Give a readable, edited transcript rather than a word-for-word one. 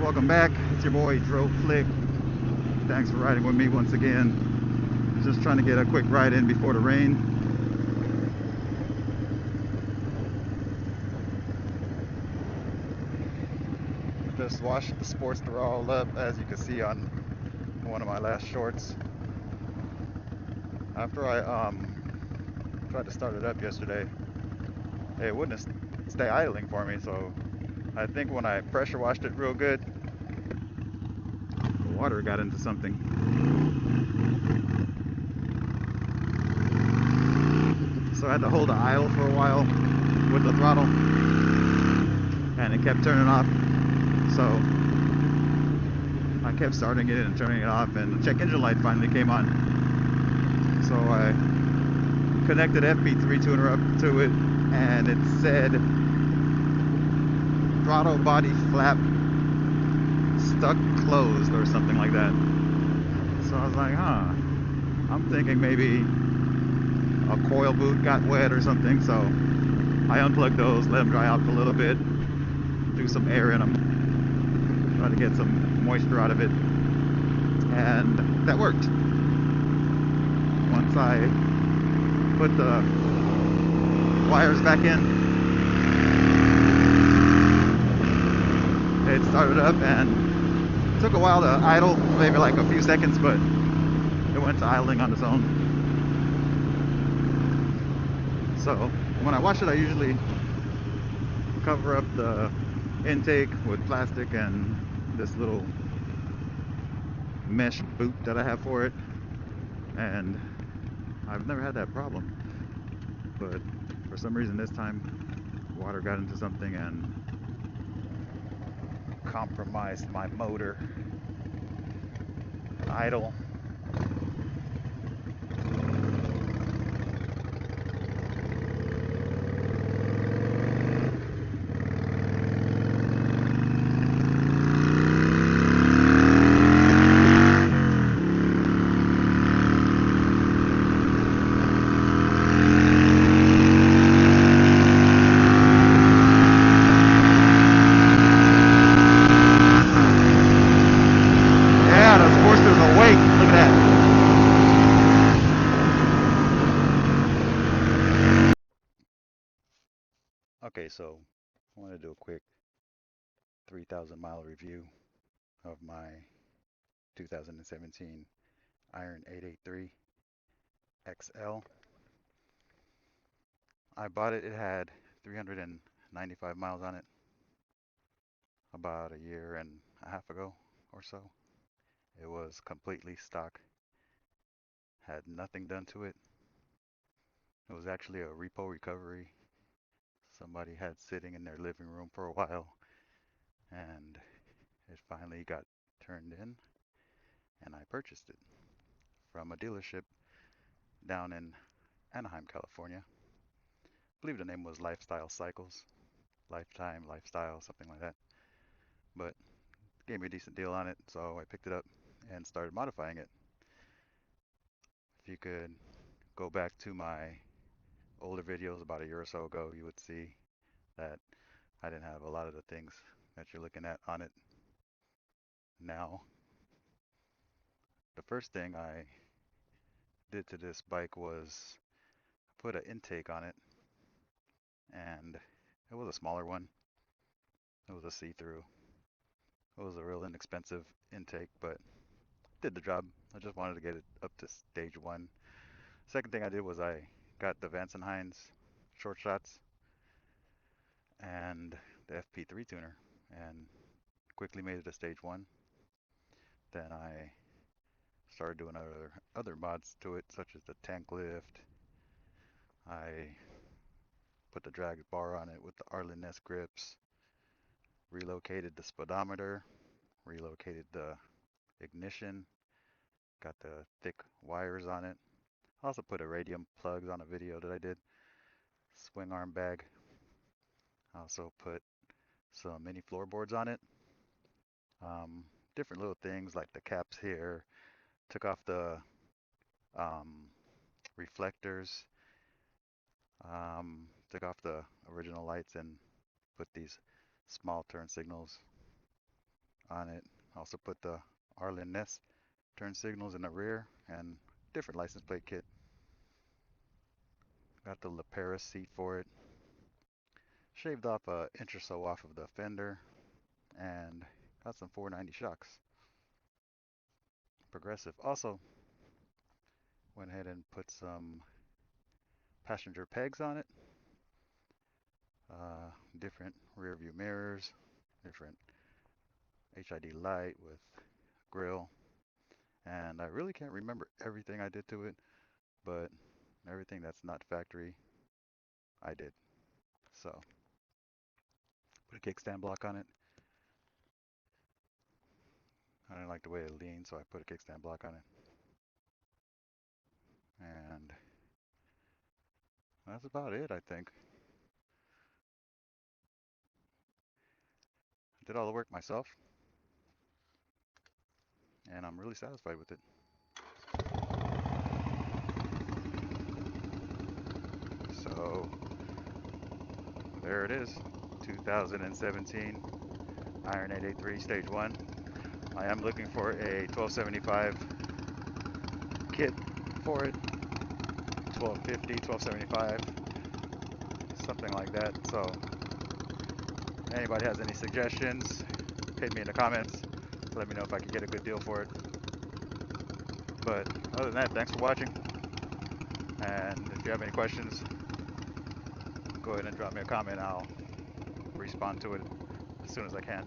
Welcome back. It's your boy Dro Flick. Thanks for riding with me once again. Just trying to get a quick ride in before the rain. Just washed the Sportster all up, as you can see on one of my last shorts. After I tried to start it up yesterday, it wouldn't stay idling for me, so I think when I pressure washed it real good, the water got into something. So I had to hold the idle for a while with the throttle, and it kept turning off. So I kept starting it and turning it off, and the check engine light finally came on. So I connected FP3 tuner up to it, and it said throttle body flap stuck closed or something like that. So I was like, I'm thinking maybe a coil boot got wet or something. So I unplugged those, let them dry out a little bit, threw some air in them, try to get some moisture out of it, and that worked. Once I put the wires back in, it started up, and it took a while to idle, maybe like a few seconds, but it went to idling on its own. So when I wash it, I usually cover up the intake with plastic and this little mesh boot that I have for it, and I've never had that problem. But for some reason this time, water got into something and compromised my motor. Idle. Okay, so I want to do a quick 3,000 mile review of my 2017 Iron 883 XL. I bought it, it had 395 miles on it about a year and a half ago or so. It was completely stock, had nothing done to it. It was actually a repo recovery somebody had sitting in their living room for a while, and it finally got turned in, and I purchased it from a dealership down in Anaheim, California. I believe the name was Lifestyle Cycles, Lifetime, Lifestyle, something like that. But gave me a decent deal on it, so I picked it up and started modifying it. If you could go back to my older videos about a year or so ago, you would see that I didn't have a lot of the things that you're looking at on it now. The first thing I did to this bike was put an intake on it, and it was a smaller one. It was a see-through. It was a real inexpensive intake, but did the job. I just wanted to get it up to stage one. Second thing I did was I got the Vance and Hines short shots and the FP3 tuner and quickly made it a stage one. Then I started doing other mods to it, such as the tank lift. I put the drag bar on it with the Arlen Ness grips, relocated the speedometer, relocated the ignition, got the thick wires on it. I also put iridium plugs on a video that I did. Swing arm bag. I also put some mini floorboards on it. Um, Different little things like the caps here. Took off the um, reflectors. Took off the original lights and put these small turn signals on it. Also put the Arlen Ness turn signals in the rear and different license plate kit. Got the LaParis seat for it. Shaved off an inch or so off of the fender and got some 490 shocks. Progressive. Also went ahead and put some passenger pegs on it. Different rear view mirrors, different HID light with grill. And I really can't remember everything I did to it, but everything that's not factory, I did. So put a kickstand block on it. I didn't like the way it leaned, so I put a kickstand block on it. And that's about it, I think. I did all the work myself, and I'm really satisfied with it. So there it is, 2017 Iron 883 Stage 1. I am looking for a 1275 kit for it, 1250, 1275, something like that. So anybody has any suggestions, hit me in the comments. Let me know if I can get a good deal for it. But other than that, thanks for watching. And if you have any questions, go ahead and drop me a comment. I'll respond to it as soon as I can.